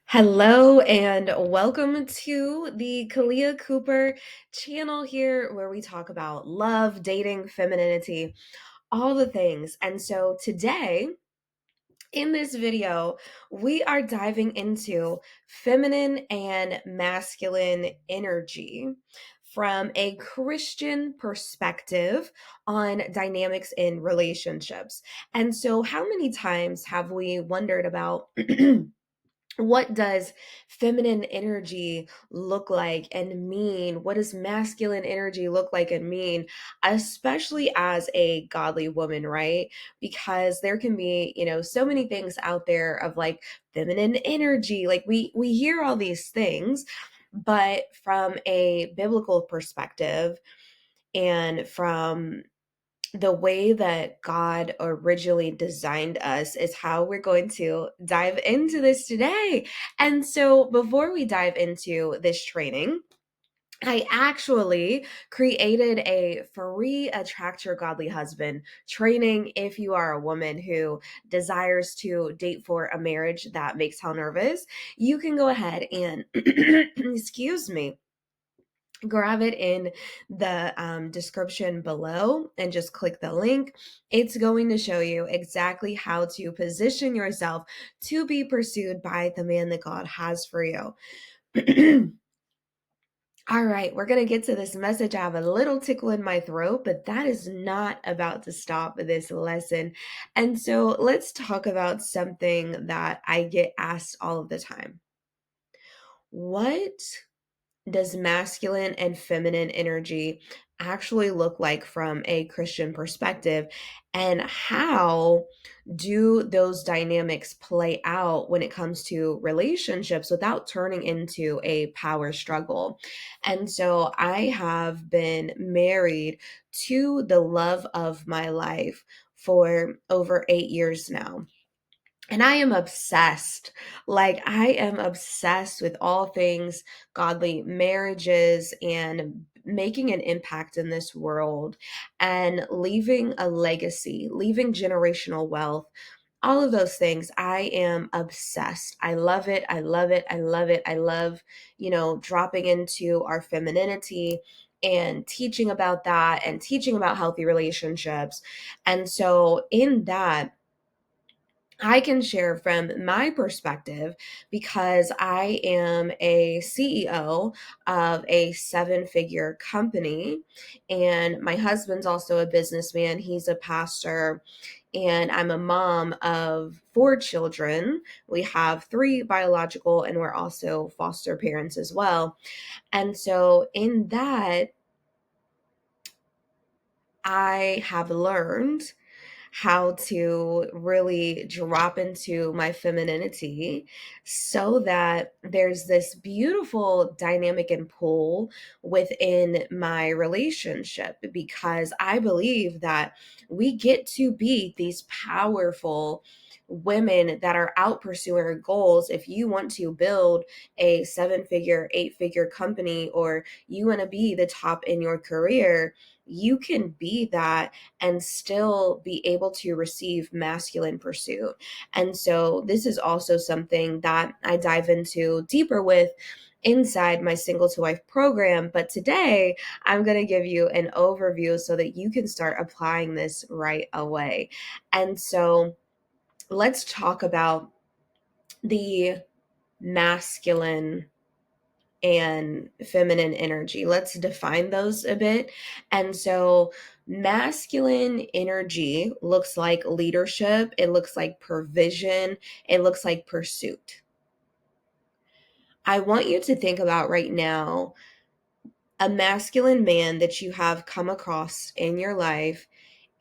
Hello and welcome to the Khalea Cooper channel here where we talk about love, dating, femininity, all the things. And so today in this video, we are diving into feminine and masculine energy from a Christian perspective on dynamics in relationships. And so how many times have we wondered about what does feminine energy look like and mean? What does masculine energy look like and mean, especially as a godly woman, right? Because there can be, so many things out there of like feminine energy. Like we hear all these things, but from a biblical perspective and from the way that God originally designed us is how we're going to dive into this today. And so, before we dive into this training, I actually created a free Attract Your Godly Husband training if you are a woman who desires to date for a marriage that makes her nervous. You can go ahead and, excuse me, grab it in the description below and just click the link. It's going to show you exactly how to position yourself to be pursued by the man that God has for you. All right, we're going to get to this message. I have a little tickle in my throat, but that is not about to stop this lesson. And so let's talk about something that I get asked all of the time. What does masculine and feminine energy actually look like from a Christian perspective? And how do those dynamics play out when it comes to relationships without turning into a power struggle? And so I have been married to the love of my life for over 8 years now. And I am obsessed. Like, I am obsessed with all things godly marriages and making an impact in this world and leaving a legacy, leaving generational wealth, all of those things. I am obsessed. I love it. I love it. I love it. I love, dropping into our femininity and teaching about that and teaching about healthy relationships. And so, in that, I can share from my perspective because I am a CEO of a seven-figure company, and my husband's also a businessman. He's a pastor, and I'm a mom of four children. We have three biological, and we're also foster parents as well. And so, in that, I have learned how to really drop into my femininity so that there's this beautiful dynamic and pull within my relationship, because I believe that we get to be these powerful women that are out pursuing our goals. If you want to build a seven-figure, eight-figure company, or you want to be the top in your career, you can be that and still be able to receive masculine pursuit. And so this is also something that I dive into deeper with inside my Single to Wife program. But today I'm going to give you an overview so that you can start applying this right away. And so let's talk about the masculine and feminine energy. Let's define those a bit. And so, masculine energy looks like leadership, it looks like provision, it looks like pursuit. I want you to think about right now a masculine man that you have come across in your life,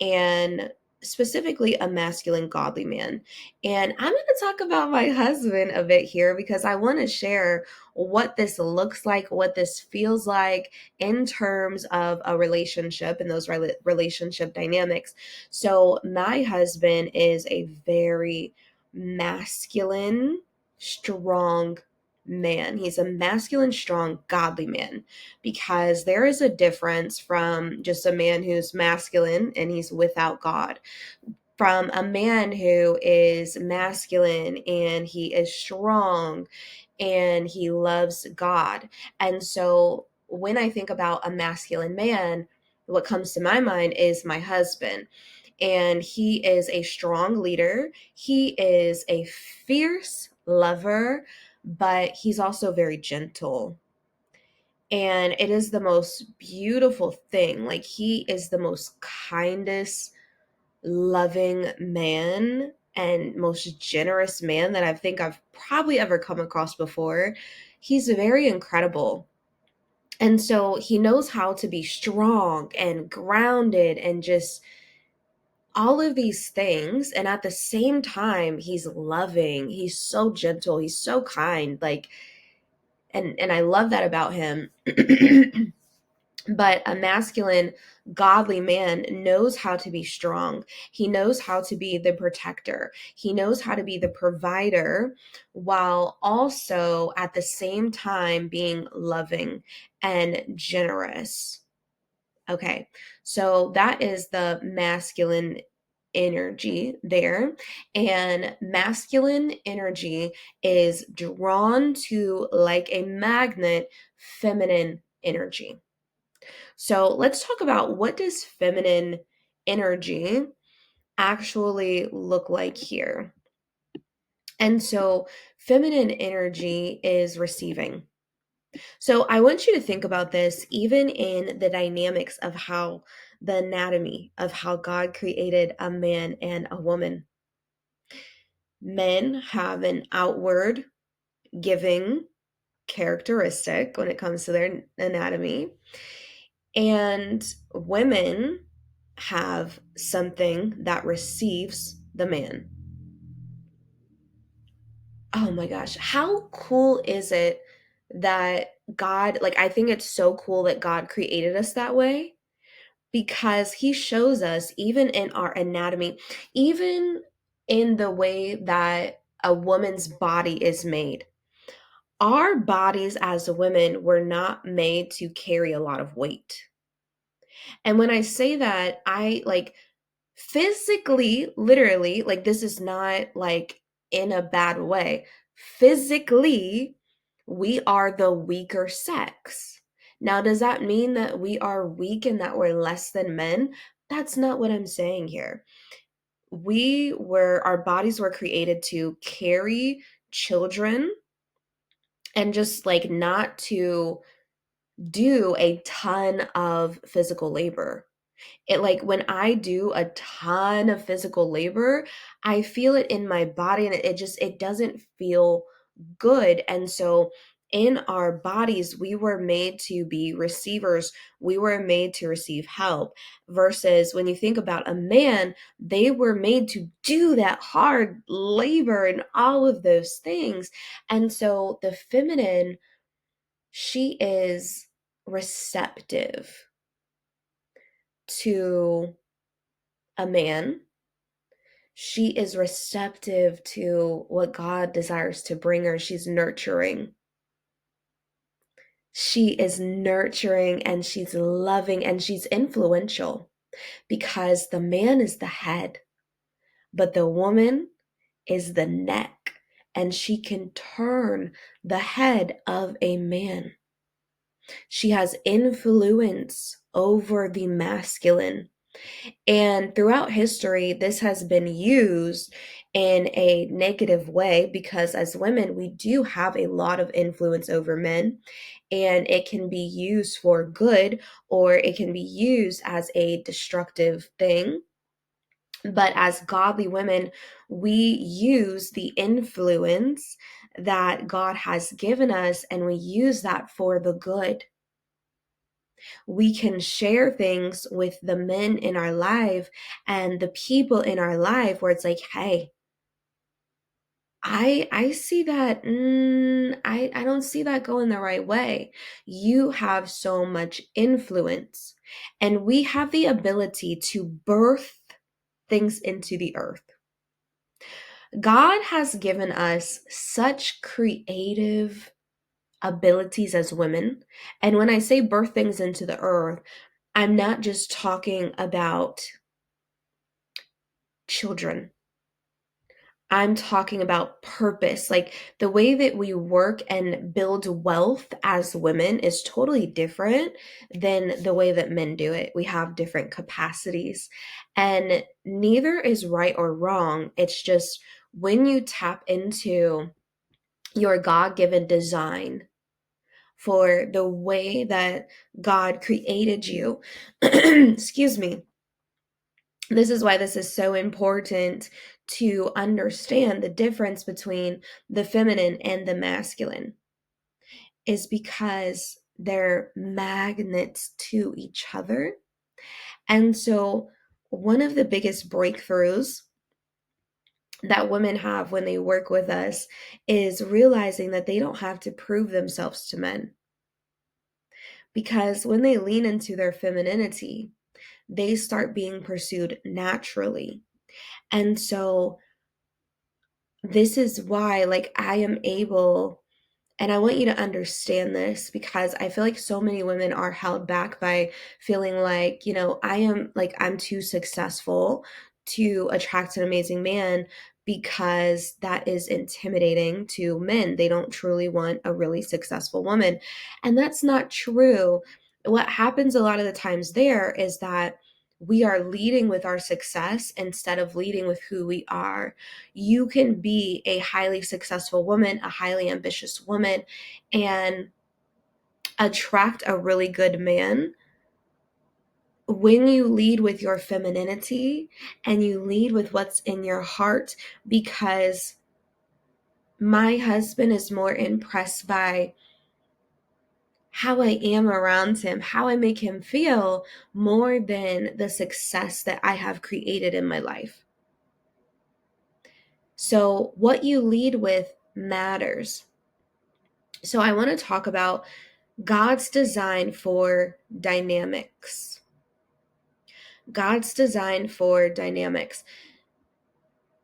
and specifically a masculine godly man. And I'm going to talk about my husband a bit here because I want to share what this looks like, what this feels like in terms of a relationship and those relationship dynamics. So, my husband is a very masculine, strong man. He's a masculine, strong, godly man, because there is a difference from just a man who's masculine and he's without God. from a man who is masculine and he is strong and he loves God. And so when I think about a masculine man, what comes to my mind is my husband. And he is a strong leader. He is a fierce lover, but he's also very gentle. And it is the most beautiful thing. Like, he is the most kindest, loving man and most generous man that I think I've probably ever come across before. He's very incredible. And so he knows how to be strong and grounded and just all of these things. And at the same time, he's loving. He's so gentle. He's so kind. Like, and I love that about him. But a masculine, godly man knows how to be strong. He knows how to be the protector. He knows how to be the provider while also at the same time being loving and generous. Okay, so that is the masculine energy there. And masculine energy is drawn to, like a magnet, feminine energy. So let's talk about, what does feminine energy actually look like here? And so feminine energy is receiving. So I want you to think about this even in the dynamics of how the anatomy of how God created a man and a woman. Men have an outward giving characteristic when it comes to their anatomy, and women have something that receives the man. Oh my gosh, how cool is it that God, like, I think it's so cool that God created us that way, because he shows us, even in our anatomy, even in the way that a woman's body is made. Our bodies as women were not made to carry a lot of weight. And when I say that, I like physically, literally, like, this is not like in a bad way. Physically, we are the weaker sex. Now, does that mean that we are weak and that we're less than men? That's not what I'm saying here. Our bodies were created to carry children and just like not to do a ton of physical labor. It, like, when I do a ton of physical labor, I feel it in my body, and it doesn't feel good. And so in our bodies, we were made to be receivers. We were made to receive help. Versus when you think about a man, they were made to do that hard labor and all of those things. And so the feminine, she is receptive to a man. She is receptive to what God desires to bring her. She's nurturing. She is nurturing and she's loving and she's influential, because the man is the head, but the woman is the neck, and she can turn the head of a man. She has influence over the masculine. And throughout history, this has been used in a negative way, because as women, we do have a lot of influence over men, and it can be used for good or it can be used as a destructive thing. But as godly women, we use the influence that God has given us and we use that for the good. We can share things with the men in our life and the people in our life where it's like, hey, I see that, I don't see that going the right way. You have so much influence, and we have the ability to birth things into the earth. God has given us such creative abilities as women. And when I say birth things into the earth, I'm not just talking about children. I'm talking about purpose. Like the way that we work and build wealth as women is totally different than the way that men do it. We have different capacities, and neither is right or wrong. It's just when you tap into your God given design for the way that God created you, excuse me, this is why this is so important to understand the difference between the feminine and the masculine, is because they're magnets to each other. And so, one of the biggest breakthroughs that women have when they work with us is realizing that they don't have to prove themselves to men. Because when they lean into their femininity, they start being pursued naturally. And so, this is why, like, I am able, and I want you to understand this, because I feel like so many women are held back by feeling like, I'm too successful to attract an amazing man, because that is intimidating to men. They don't truly want a really successful woman. And that's not true. What happens a lot of the times there is that we are leading with our success instead of leading with who we are. You can be a highly successful woman, a highly ambitious woman, and attract a really good man when you lead with your femininity and you lead with what's in your heart. Because my husband is more impressed by how I am around him, how I make him feel, more than the success that I have created in my life. So what you lead with matters. So I want to talk about God's design for dynamics. God's design for dynamics.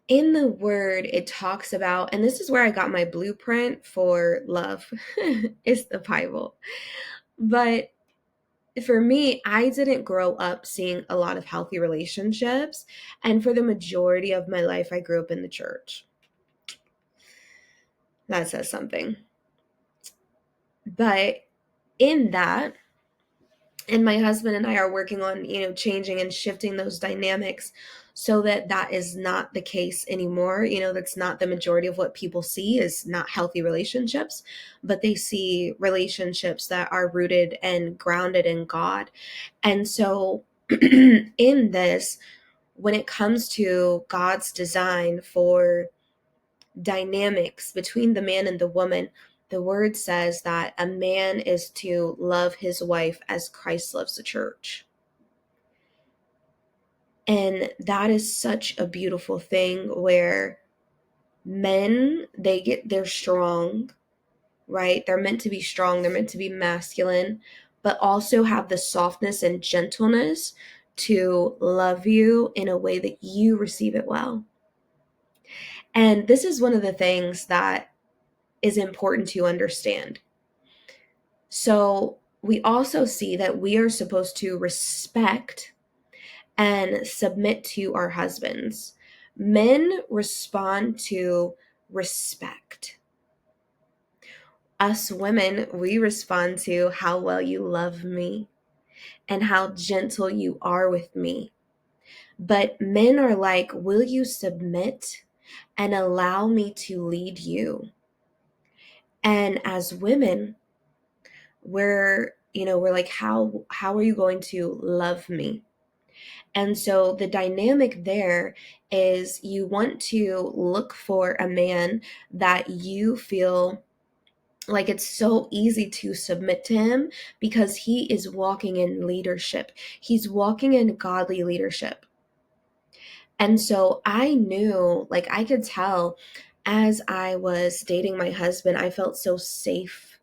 In the word, it talks about, and this is where I got my blueprint for love, is the Bible. But for me, I didn't grow up seeing a lot of healthy relationships. And for the majority of my life, I grew up in the church. That says something. But in that, and my husband and I are working on, changing and shifting those dynamics so that that is not the case anymore. That's not the majority of what people see, is not healthy relationships, but they see relationships that are rooted and grounded in God. And so in this, when it comes to God's design for dynamics between the man and the woman, the word says that a man is to love his wife as Christ loves the church. And that is such a beautiful thing, where men, they're strong, right? They're meant to be strong, they're meant to be masculine, but also have the softness and gentleness to love you in a way that you receive it well. And this is one of the things that is important to understand. So we also see that we are supposed to respect and submit to our husbands. Men respond to respect. Us women, we respond to how well you love me and how gentle you are with me. But men are like, will you submit and allow me to lead you? And as women, we're like, how are you going to love me? And so the dynamic there is, you want to look for a man that you feel like it's so easy to submit to him, because he is walking in leadership. He's walking in godly leadership. And so I knew, like, I could tell as I was dating my husband, I felt so safe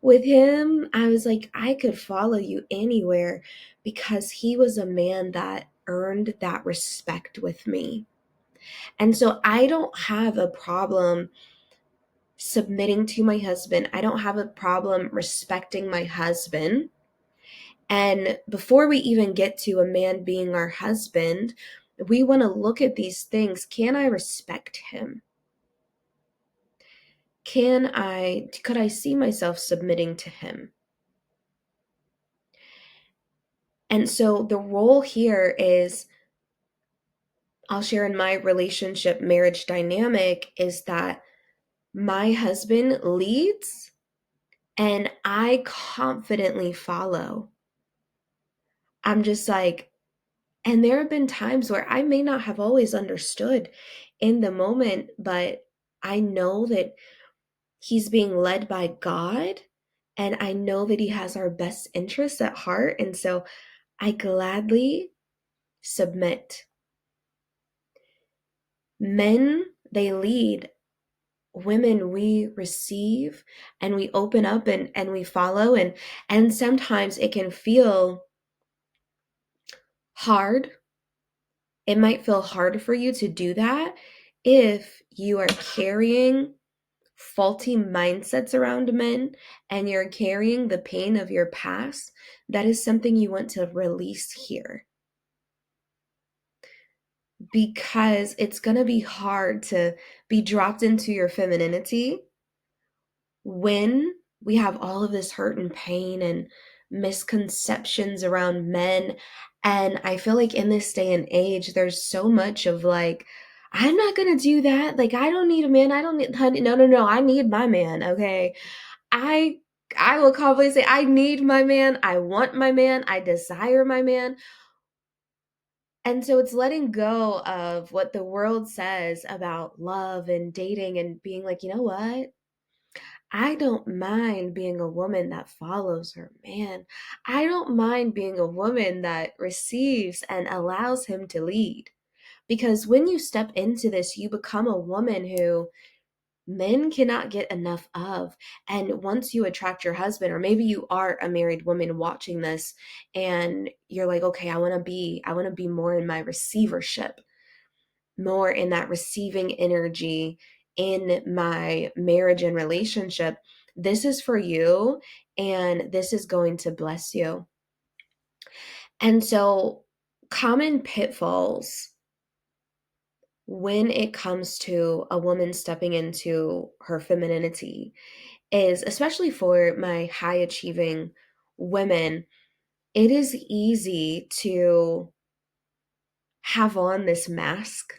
with him. I was like, I could follow you anywhere, because he was a man that earned that respect with me. And so I don't have a problem submitting to my husband. I don't have a problem respecting my husband. And before we even get to a man being our husband, we want to look at these things. Can I respect him? Could I see myself submitting to him? And so the role here is, I'll share in my relationship marriage dynamic, is that my husband leads and I confidently follow. I'm just like, and there have been times where I may not have always understood in the moment, but I know that he's being led by God, and I know that he has our best interests at heart. And so I gladly submit. Men, they lead. Women, we receive and we open up and we follow. And sometimes it can feel hard. It might feel hard for you to do that if you are carrying faulty mindsets around men and you're carrying the pain of your past. That is something you want to release here, because it's going to be hard to be dropped into your femininity when we have all of this hurt and pain and misconceptions around men. And I feel like in this day and age, there's so much of like, I'm not gonna do that. Like, I don't need a man. I don't need, honey. No, no, no. I need my man. Okay. I I will confidently say I need my man. I want my man. I desire my man. And so it's letting go of what the world says about love and dating and being like, you know what? I don't mind being a woman that follows her man. I don't mind being a woman that receives and allows him to lead. Because when you step into this, you become a woman who men cannot get enough of. And once you attract your husband, or maybe you are a married woman watching this and you're like, okay, I want to be more in my receivership, more in that receiving energy in my marriage and relationship. This is for you, and this is going to bless you. And so, common pitfalls when it comes to a woman stepping into her femininity is, especially for my high achieving women, it is easy to have on this mask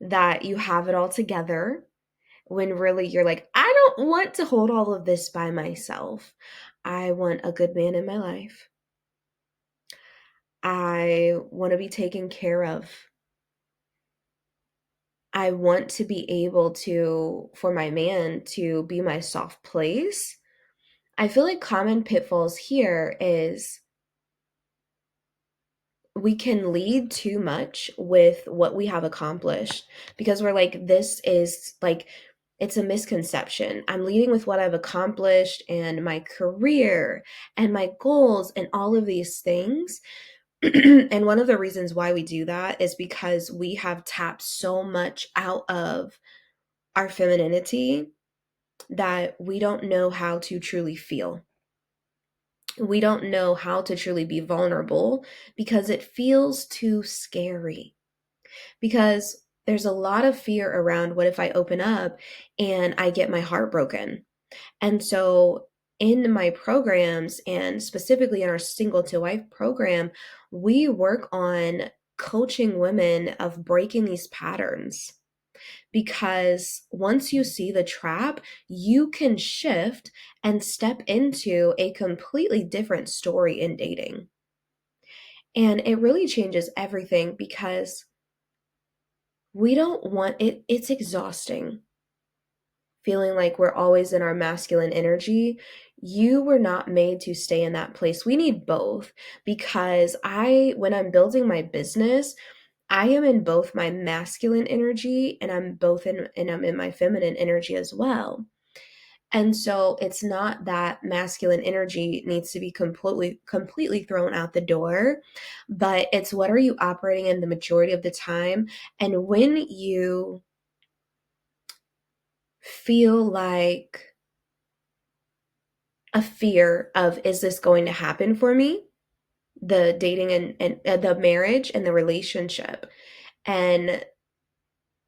that you have it all together, when really you're like, I don't want to hold all of this by myself. I want a good man in my life. I want to be taken care of. I want to be able to, for my man to be my soft place. I feel like common pitfalls here is we can lead too much with what we have accomplished, because we're like, this is like, it's a misconception. I'm leading with what I've accomplished and my career and my goals and all of these things. And one of the reasons why we do that is because we have tapped so much out of our femininity that we don't know how to truly feel. We don't know how to truly be vulnerable because it feels too scary. Because there's a lot of fear around, what if I open up and I get my heart broken? And so in my programs, and specifically in our single to wife program, we work on coaching women of breaking these patterns. Because once you see the trap, you can shift and step into a completely different story in dating. And it really changes everything, because we don't want it. It's exhausting feeling like we're always in our masculine energy. You were not made to stay in that place. We need both, because when I'm building my business, I am in both my masculine energy, and I'm in my feminine energy as well. And so it's not that masculine energy needs to be completely thrown out the door, but it's, what are you operating in the majority of the time? And when you feel like a fear of, is this going to happen for me? the dating and the marriage and the relationship. And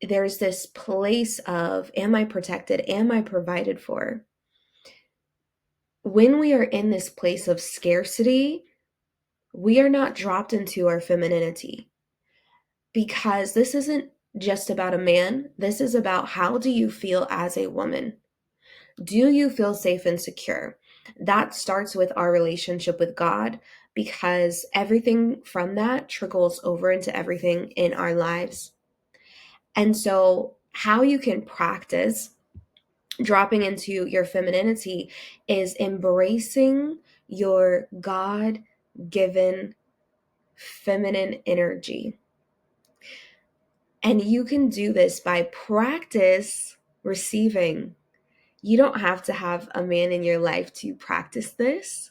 there's this place of, am I protected? Am I provided for? When we are in this place of scarcity, we are not dropped into our femininity, because this isn't just about a man. This is about, how do you feel as a woman? Do you feel safe and secure? That starts with our relationship with God, because everything from that trickles over into everything in our lives. And so, how you can practice dropping into your femininity is embracing your God given feminine energy. And you can do this by practice receiving. You don't have to have a man in your life to practice this.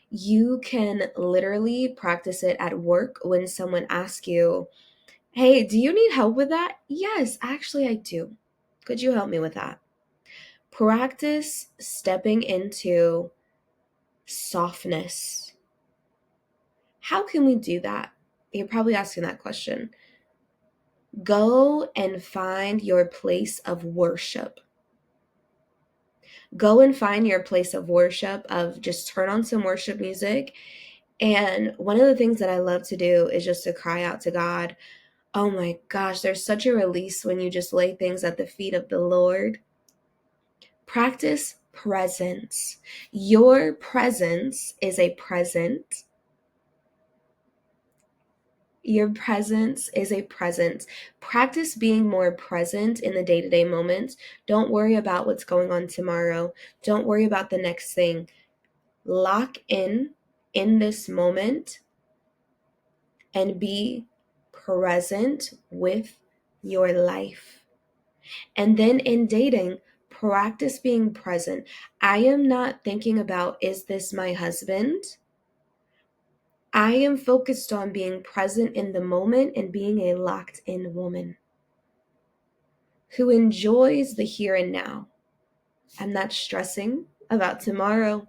You can literally practice it at work when someone asks you, hey, do you need help with that? Yes, actually, I do. Could you help me with that? Practice stepping into softness. How can we do that? You're probably asking that question. Go and find your place of worship. Go and find your place of worship, of just turn on some worship music. And one of the things that I love to do is just to cry out to God. Oh my gosh, there's such a release when you just lay things at the feet of the Lord. Practice presence. Your presence is a present. Your presence is a presence. Practice being more present in the day-to-day moments. Don't worry about what's going on tomorrow. Don't worry about the next thing. Lock in this moment and be present with your life. And then in dating, practice being present. I am not thinking about, is this my husband? I am focused on being present in the moment and being a locked in woman who enjoys the here and now. I'm not stressing about tomorrow.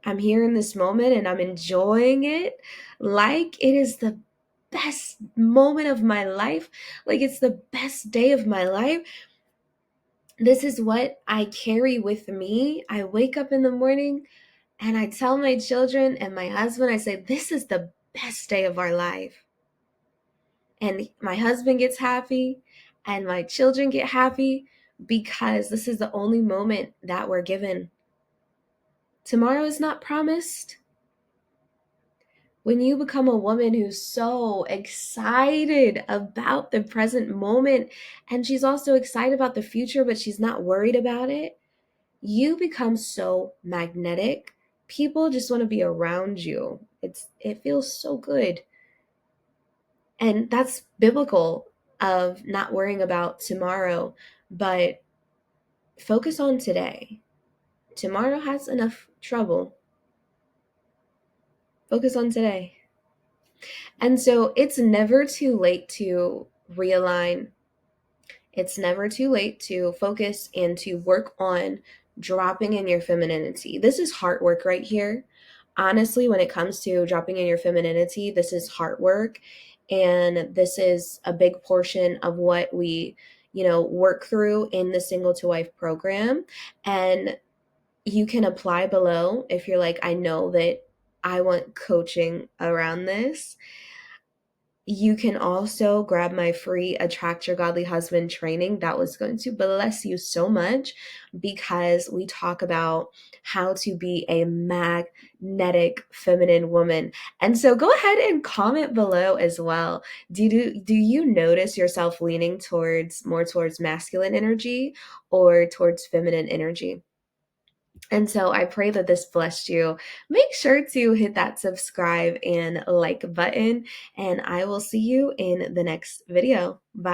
I'm here in this moment and I'm enjoying it like it is the best moment of my life, like it's the best day of my life. This is what I carry with me. I wake up in the morning and I tell my children and my husband, I say, this is the best day of our life. And my husband gets happy and my children get happy, because this is the only moment that we're given. Tomorrow is not promised. When you become a woman who's so excited about the present moment, and she's also excited about the future, but she's not worried about it, you become so magnetic. People just want to be around you. It feels so good. And that's biblical, of not worrying about tomorrow, but focus on today. Tomorrow has enough trouble. Focus on today. And so it's never too late to realign. It's never too late to focus and to work on dropping in your femininity. This is heart work right here. Honestly, when it comes to dropping in your femininity, this is heart work. And this is a big portion of what we, work through in the Single to Wife program. And you can apply below if you're like, I know that I want coaching around this. You can also grab my free Attract Your Godly Husband training. That was going to bless you so much, because we talk about how to be a magnetic feminine woman. And so go ahead and comment below as well. Do you notice yourself leaning more towards masculine energy or towards feminine energy? And so I pray that this blessed you. Make sure to hit that subscribe and like button, and I will see you in the next video. Bye.